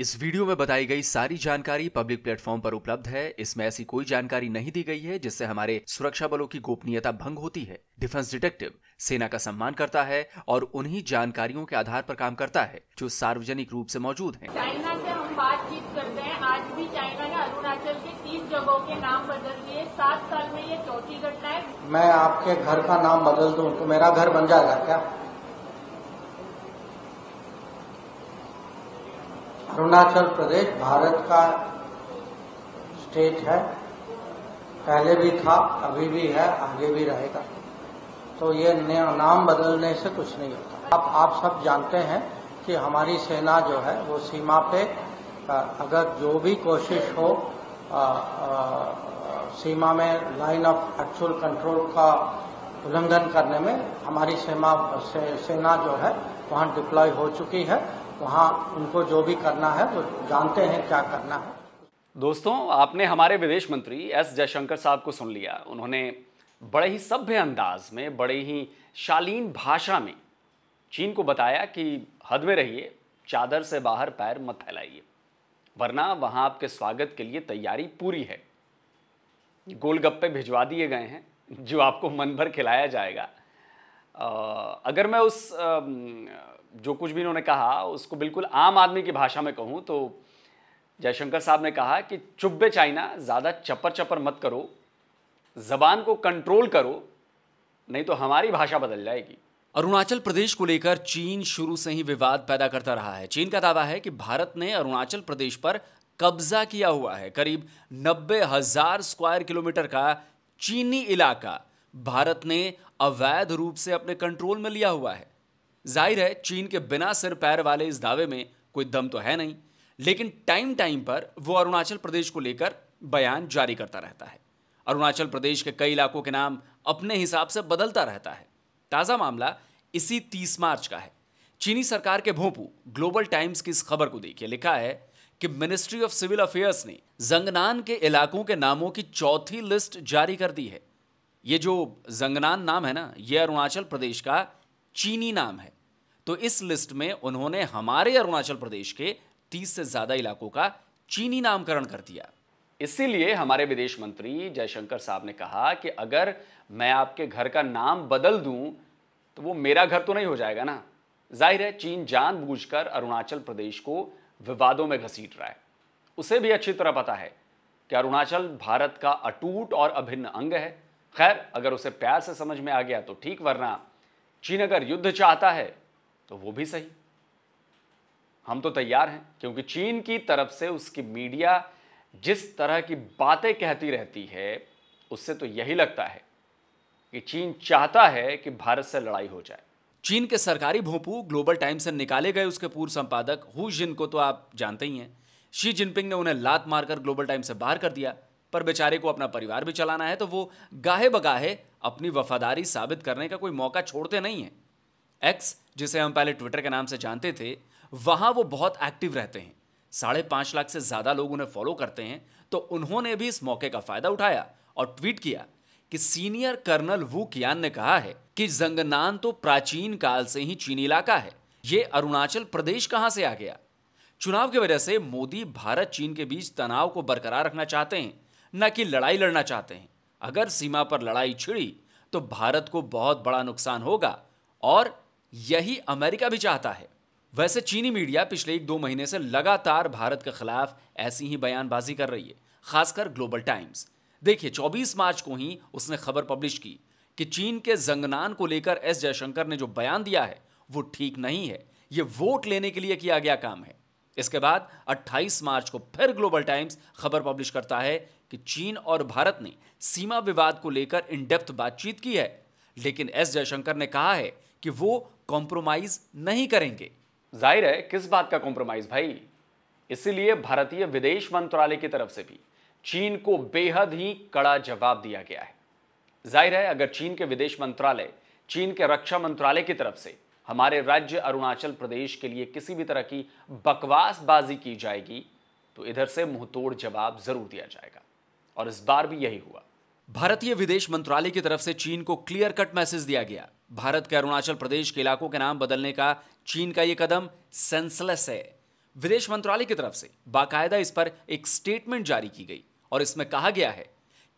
इस वीडियो में बताई गई सारी जानकारी पब्लिक प्लेटफॉर्म पर उपलब्ध है। इसमें ऐसी कोई जानकारी नहीं दी गई है जिससे हमारे सुरक्षा बलों की गोपनीयता भंग होती है। डिफेंस डिटेक्टिव सेना का सम्मान करता है और उन्हीं जानकारियों के आधार पर काम करता है जो सार्वजनिक रूप से मौजूद हैं। चाइना से हम बातचीत करते हैं। आज भी चाइना ने अरुणाचल के 30 जगहों के नाम बदल दिए। 7 साल में ये चौथी घटना है। मैं आपके घर का नाम बदल दूं तो मेरा घर बन जाएगा क्या? अरुणाचल प्रदेश भारत का स्टेट है, पहले भी था, अभी भी है, आगे भी रहेगा। तो ये नाम बदलने से कुछ नहीं होता। आप सब जानते हैं कि हमारी सेना जो है वो सीमा पे अगर जो भी कोशिश हो सीमा में लाइन ऑफ एक्चुअल कंट्रोल का उल्लंघन करने में हमारी सेना जो है वहाँ डिप्लॉय हो चुकी है। वहाँ उनको जो भी करना है वो जानते हैं क्या करना है। दोस्तों, आपने हमारे विदेश मंत्री एस जयशंकर साहब को सुन लिया। उन्होंने बड़े ही सभ्य अंदाज में, बड़े ही शालीन भाषा में चीन को बताया कि हद में रहिए, चादर से बाहर पैर मत फैलाइए, वरना वहां आपके स्वागत के लिए तैयारी पूरी है। गोलगप्पे भिजवा दिए गए हैं जो आपको मन भर खिलाया जाएगा। अगर मैं उस जो कुछ भी इन्होंने कहा उसको बिल्कुल आम आदमी की भाषा में कहूँ तो जयशंकर साहब ने कहा कि चुप बे चाइना, ज़्यादा चपर चपर मत करो, जबान को कंट्रोल करो, नहीं तो हमारी भाषा बदल जाएगी। अरुणाचल प्रदेश को लेकर चीन शुरू से ही विवाद पैदा करता रहा है। चीन का दावा है कि भारत ने अरुणाचल प्रदेश पर कब्जा किया हुआ है। करीब 90,000 स्क्वायर किलोमीटर का चीनी इलाका भारत ने अवैध रूप से अपने कंट्रोल में लिया हुआ है। जाहिर है चीन के बिना सिर पैर वाले इस दावे में कोई दम तो है नहीं, लेकिन टाइम टाइम पर वो अरुणाचल प्रदेश को लेकर बयान जारी करता रहता है। अरुणाचल प्रदेश के कई इलाकों के नाम अपने हिसाब से बदलता रहता है। ताज़ा मामला इसी 30 मार्च का है। चीनी सरकार के भोंपू ग्लोबल टाइम्स की इस खबर को देखिए। लिखा है कि मिनिस्ट्री ऑफ सिविल अफेयर्स ने जंगनान के इलाकों के नामों की चौथी लिस्ट जारी कर दी है। ये जो जंगनान नाम है ना, ये अरुणाचल प्रदेश का चीनी नाम है। तो इस लिस्ट में उन्होंने हमारे अरुणाचल प्रदेश के 30 से ज्यादा इलाकों का चीनी नामकरण कर दिया। इसीलिए हमारे विदेश मंत्री जयशंकर साहब ने कहा कि अगर मैं आपके घर का नाम बदल दूं तो वो मेरा घर तो नहीं हो जाएगा ना। जाहिर है चीन जानबूझकर अरुणाचल प्रदेश को विवादों में घसीट रहा है। उसे भी अच्छी तरह पता है कि अरुणाचल भारत का अटूट और अभिन्न अंग है। खैर, अगर उसे प्यार से समझ में आ गया तो ठीक, वरना चीन अगर युद्ध चाहता है तो वो भी सही। हम तो तैयार हैं, क्योंकि चीन की तरफ से उसकी मीडिया जिस तरह की बातें कहती रहती है उससे तो यही लगता है कि चीन चाहता है कि भारत से लड़ाई हो जाए। चीन के सरकारी भोंपू ग्लोबल टाइम्स से निकाले गए उसके पूर्व संपादक हु जिन को तो आप जानते ही हैं। शी जिनपिंग ने उन्हें लात मारकर ग्लोबल टाइम्स से बाहर कर दिया, पर बेचारे को अपना परिवार भी चलाना है तो वो गाहे बगाहे अपनी वफादारी साबित करने का कोई मौका छोड़ते नहीं हैं। एक्स, जिसे हम पहले ट्विटर के नाम से जानते थे, वहां वो बहुत एक्टिव रहते हैं। 5.5 लाख से ज्यादा लोग उन्हें फॉलो करते हैं। तो उन्होंने भी इस मौके का फायदा उठाया और ट्वीट किया कि सीनियर कर्नल वू कियान ने कहा है कि जंगनान तो प्राचीन काल से ही चीनी इलाका है, ये अरुणाचल प्रदेश कहां से आ गया। चुनाव की वजह से मोदी भारत चीन के बीच तनाव को बरकरार रखना चाहते हैं, न कि लड़ाई लड़ना चाहते हैं। अगर सीमा पर लड़ाई छिड़ी तो भारत को बहुत बड़ा नुकसान होगा और यही अमेरिका भी चाहता है। वैसे चीनी मीडिया पिछले 1-2 महीने से लगातार भारत के खिलाफ ऐसी ही बयानबाजी कर रही है, खासकर ग्लोबल टाइम्स। देखिए, 24 मार्च को ही उसने खबर पब्लिश की कि चीन के जंगनान को लेकर एस जयशंकर ने जो बयान दिया है वो ठीक नहीं है, ये वोट लेने के लिए किया गया काम है। इसके बाद 28 मार्च को फिर ग्लोबल टाइम्स खबर पब्लिश करता है कि चीन और भारत ने सीमा विवाद को लेकर इन डेप्थ बातचीत की है, लेकिन एस जयशंकर ने कहा है कि वो कॉम्प्रोमाइज नहीं करेंगे। जाहिर है, किस बात का कॉम्प्रोमाइज भाई। इसीलिए भारतीय विदेश मंत्रालय की तरफ से भी चीन को बेहद ही कड़ा जवाब दिया गया है। जाहिर है, अगर चीन के विदेश मंत्रालय, चीन के रक्षा मंत्रालय की तरफ से हमारे राज्य अरुणाचल प्रदेश के लिए किसी भी तरह की बकवासबाजी की जाएगी तो इधर से मुंहतोड़ जवाब जरूर दिया जाएगा, और इस बार भी यही हुआ। भारतीय विदेश मंत्रालय की तरफ से चीन को क्लियर कट मैसेज दिया गया। भारत के अरुणाचल प्रदेश के इलाकों के नाम बदलने का चीन का यह कदम सेंसलेस है। विदेश मंत्रालय की तरफ से बाकायदा इस पर एक स्टेटमेंट जारी की गई और इसमें कहा गया है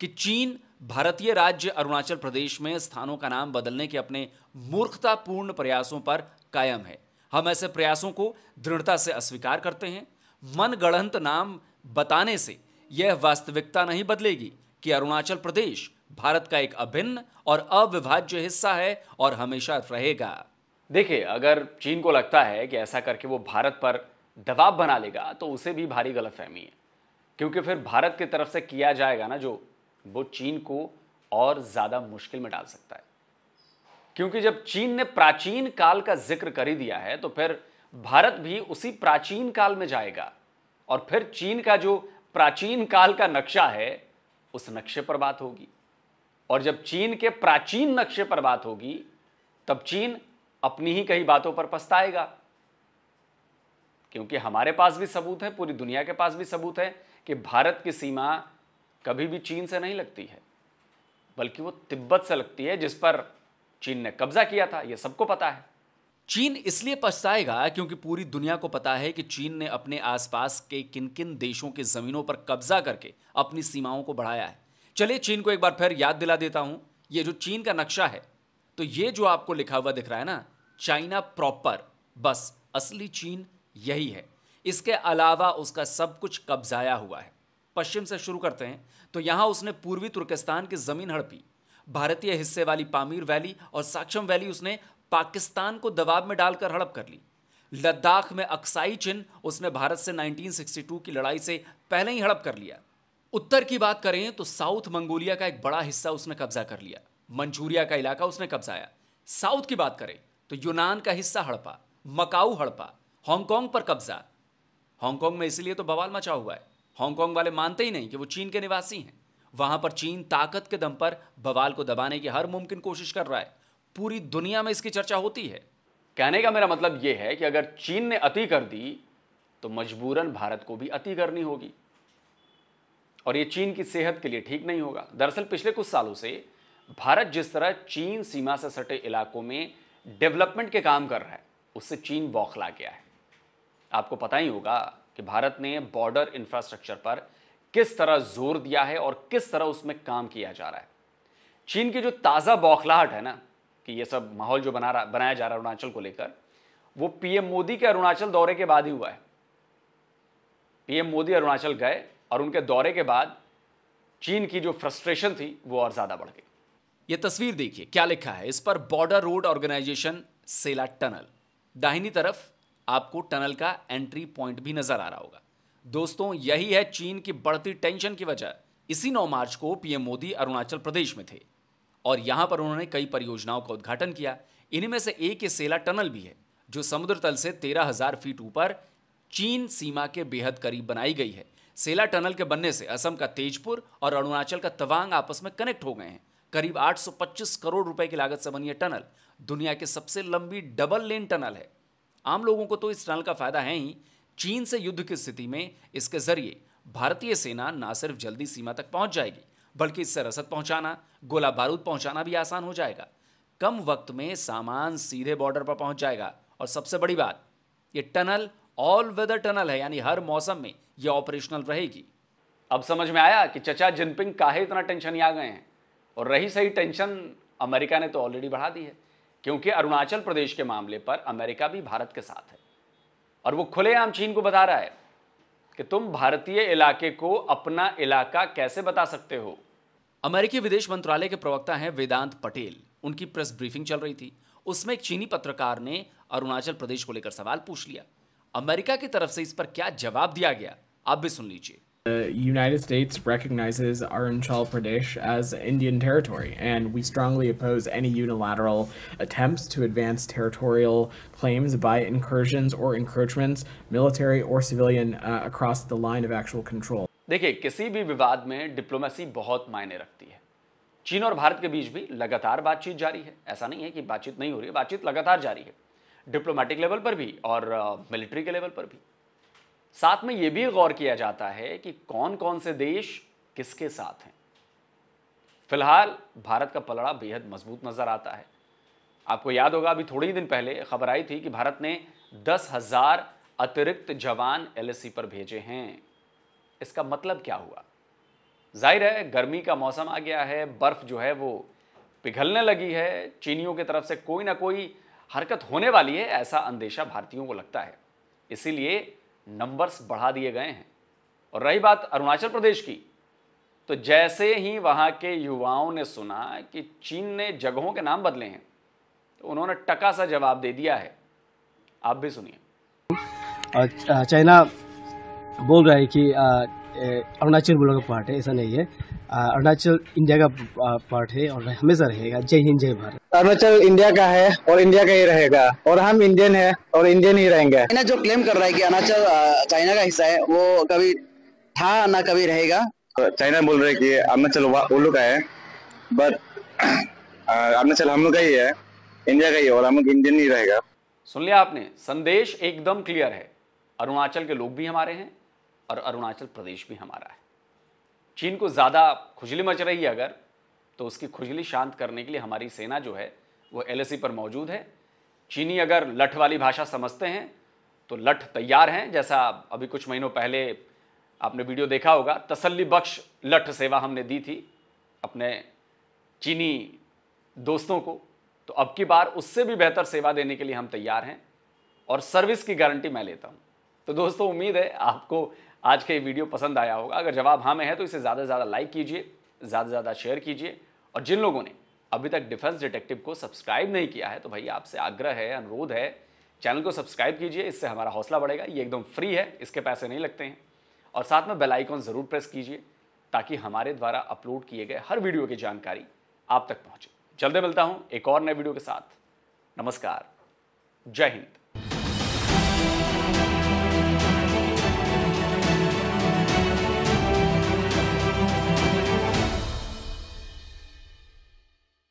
कि चीन भारतीय राज्य अरुणाचल प्रदेश में स्थानों का नाम बदलने के अपने मूर्खतापूर्ण प्रयासों पर कायम है। हम ऐसे प्रयासों को दृढ़ता से अस्वीकार करते हैं। मनगढ़ंत नाम बताने से यह वास्तविकता नहीं बदलेगी कि अरुणाचल प्रदेश भारत का एक अभिन्न और अविभाज्य हिस्सा है और हमेशा रहेगा। देखिए, अगर चीन को लगता है कि ऐसा करके वो भारत पर दबाव बना लेगा तो उसे भी भारी गलतफहमी है, क्योंकि फिर भारत की तरफ से किया जाएगा ना जो, वो चीन को और ज्यादा मुश्किल में डाल सकता है। क्योंकि जब चीन ने प्राचीन काल का जिक्र कर ही दिया है तो फिर भारत भी उसी प्राचीन काल में जाएगा और फिर चीन का जो प्राचीन काल का नक्शा है उस नक्शे पर बात होगी। और जब चीन के प्राचीन नक्शे पर बात होगी तब चीन अपनी ही कई बातों पर पछताएगा, क्योंकि हमारे पास भी सबूत है, पूरी दुनिया के पास भी सबूत है कि भारत की सीमा कभी भी चीन से नहीं लगती है, बल्कि वो तिब्बत से लगती है, जिस पर चीन ने कब्जा किया था। यह सबको पता है। चीन इसलिए पछताएगा क्योंकि पूरी दुनिया को पता है कि चीन ने अपने आसपास के किन किन देशों की जमीनों पर कब्जा करके अपनी सीमाओं को बढ़ाया है। चलिए चीन को एक बार फिर याद दिला देता हूं। ये जो चीन का नक्शा है, तो ये जो आपको लिखा हुआ दिख रहा है ना, चाइना प्रॉपर, बस असली चीन यही है। इसके अलावा उसका सब कुछ कब्जाया हुआ है। पश्चिम से शुरू करते हैं तो यहां उसने पूर्वी तुर्किस्तान की जमीन हड़पी, भारतीय हिस्से वाली पामीर वैली और साक्चम वैली उसने पाकिस्तान को दबाव में डालकर हड़प कर ली। लद्दाख में अक्साई चिन्ह उसने भारत से 1962 की लड़ाई से पहले ही हड़प कर लिया। उत्तर की बात करें तो साउथ मंगोलिया का एक बड़ा हिस्सा उसने कब्जा कर लिया। मंचूरिया का इलाका उसने कब्जाया। साउथ की बात करें तो यूनान का हिस्सा हड़पा, मकाऊ हड़पा, हांगकांग पर कब्जा। हांगकांग में इसलिए तो बवाल मचा हुआ है, हांगकांग वाले मानते ही नहीं कि वो चीन के निवासी हैं। वहां पर चीन ताकत के दम पर बवाल को दबाने की हर मुमकिन कोशिश कर रहा है। पूरी दुनिया में इसकी चर्चा होती है। कहने का मेरा मतलब यह है कि अगर चीन ने अति कर दी तो मजबूरन भारत को भी अति करनी होगी, और यह चीन की सेहत के लिए ठीक नहीं होगा। दरअसल पिछले कुछ सालों से भारत जिस तरह चीन सीमा से सटे इलाकों में डेवलपमेंट के काम कर रहा है, उससे चीन बौखला गया है। आपको पता ही होगा कि भारत ने बॉर्डर इंफ्रास्ट्रक्चर पर किस तरह जोर दिया है और किस तरह उसमें काम किया जा रहा है। चीन की जो ताज़ा बौखलाहट है ना, कि ये सब माहौल जो बनाया जा रहा है अरुणाचल को लेकर, वो पीएम मोदी के अरुणाचल दौरे के बाद ही हुआ है। पीएम मोदी अरुणाचल गए और उनके दौरे के बाद चीन की जो फ्रस्ट्रेशन थी वो और ज्यादा बढ़ गई। ये तस्वीर देखिए, क्या लिखा है इस पर। बॉर्डर रोड ऑर्गेनाइजेशन सेला टनल। दाहिनी तरफ आपको टनल का एंट्री पॉइंट भी नजर आ रहा होगा। दोस्तों, यही है चीन की बढ़ती टेंशन की वजह। इसी 9 मार्च को पीएम मोदी अरुणाचल प्रदेश में थे और यहां पर उन्होंने कई परियोजनाओं का उद्घाटन किया। इन्हीं में से एक ये सेला टनल भी है, जो समुद्र तल से 13,000 फीट ऊपर चीन सीमा के बेहद करीब बनाई गई है। सेला टनल के बनने से असम का तेजपुर और अरुणाचल का तवांग आपस में कनेक्ट हो गए हैं। करीब 825 करोड़ रुपए की लागत से बनी यह टनल दुनिया की सबसे लंबी डबल लेन टनल है। आम लोगों को तो इस टनल का फायदा है ही। चीन से युद्ध की स्थिति में इसके जरिए भारतीय सेना न सिर्फ जल्दी सीमा तक पहुंच जाएगी, बल्कि इससे रसद पहुंचाना, गोला बारूद पहुंचाना भी आसान हो जाएगा। कम वक्त में सामान सीधे बॉर्डर पर पहुंच जाएगा। और सबसे बड़ी बात, ये टनल ऑल वेदर टनल है, यानी हर मौसम में ये ऑपरेशनल रहेगी। अब समझ में आया कि चचा जिनपिंग काहे इतना टेंशन आ गए हैं। और रही सही टेंशन, अमेरिका ने तो ऑलरेडी बढ़ा दी है, क्योंकि अरुणाचल प्रदेश के मामले पर अमेरिका भी भारत के साथ है और वो खुलेआम चीन को बता रहा है कि तुम भारतीय इलाके को अपना इलाका कैसे बता सकते हो। अमेरिकी विदेश मंत्रालय के प्रवक्ता हैं वेदांत पटेल। उनकी प्रेस ब्रीफिंग चल रही थी, उसमें एक चीनी पत्रकार ने अरुणाचल प्रदेश को लेकर सवाल पूछ लिया। अमेरिका की तरफ से इस पर क्या जवाब दिया गया, आप भी सुन लीजिए। The United States recognizes Arunachal Pradesh as Indian territory, and we strongly oppose any unilateral attempts to advance territorial claims by incursions or encroachments, military or civilian, across the line of actual control. देखिए, किसी भी विवाद में diplomacy बहुत मायने रखती है। चीन और भारत के बीच भी लगातार बातचीत जारी है। ऐसा नहीं है कि बातचीत नहीं हो रही है, बातचीत लगातार जारी है, डिप्लोमेटिक लेवल पर भी और मिलिट्री के लेवल पर भी। साथ में यह भी गौर किया जाता है कि कौन कौन से देश किसके साथ हैं। फिलहाल भारत का पलड़ा बेहद मजबूत नजर आता है। आपको याद होगा, अभी थोड़े ही दिन पहले खबर आई थी कि भारत ने 10,000 अतिरिक्त जवान LAC पर भेजे हैं। इसका मतलब क्या हुआ? जाहिर है गर्मी का मौसम आ गया है, बर्फ जो है वो पिघलने लगी है, चीनियों की तरफ से कोई ना कोई हरकत होने वाली है, ऐसा अंदेशा भारतीयों को लगता है। इसीलिए नंबर्स बढ़ा दिए गए हैं। और रही बात अरुणाचल प्रदेश की, तो जैसे ही वहां के युवाओं ने सुना कि चीन ने जगहों के नाम बदले हैं तो उन्होंने टका सा जवाब दे दिया है। आप भी सुनिए। और चाइना बोल रहा है कि अरुणाचल मुल्क का पार्ट है, ऐसा नहीं है। अरुणाचल इंडिया का पार्ट है और हमेशा रहेगा। जय हिंद, जय भारत। अरुणाचल इंडिया का है और इंडिया का ही रहेगा, और हम इंडियन है और इंडियन ही रहेंगे। चाइना जो क्लेम कर रहा है कि अरुणाचल चाइना का हिस्सा है, वो कभी था ना कभी रहेगा। चाइना बोल रहे हैं कि अरुणाचल वो लोग का है, बट अरुणाचल हम लोग का ही है, इंडिया का ही, और हम लोग इंडियन ही रहेगा। सुन लिया आपने, संदेश एकदम क्लियर है। अरुणाचल के लोग भी हमारे हैं और अरुणाचल प्रदेश भी हमारा है। चीन को ज़्यादा खुजली मच रही है अगर, तो उसकी खुजली शांत करने के लिए हमारी सेना जो है वो LAC पर मौजूद है। चीनी अगर लठ वाली भाषा समझते हैं तो लठ तैयार हैं। जैसा अभी कुछ महीनों पहले आपने वीडियो देखा होगा, तसल्ली बख्श लठ सेवा हमने दी थी अपने चीनी दोस्तों को, तो अब की बार उससे भी बेहतर सेवा देने के लिए हम तैयार हैं और सर्विस की गारंटी मैं लेता हूं। तो दोस्तों, उम्मीद है आपको आज का ये वीडियो पसंद आया होगा। अगर जवाब हाँ में है तो इसे ज़्यादा से ज़्यादा लाइक कीजिए, ज़्यादा से ज़्यादा शेयर कीजिए, और जिन लोगों ने अभी तक डिफेंस डिटेक्टिव को सब्सक्राइब नहीं किया है तो भाई आपसे आग्रह है, अनुरोध है, चैनल को सब्सक्राइब कीजिए। इससे हमारा हौसला बढ़ेगा। ये एकदम फ्री है, इसके पैसे नहीं लगते हैं। और साथ में बेल आइकॉन ज़रूर प्रेस कीजिए ताकि हमारे द्वारा अपलोड किए गए हर वीडियो की जानकारी आप तक पहुँचे। जल्दी मिलता हूँ एक और नए वीडियो के साथ। नमस्कार, जय हिंद।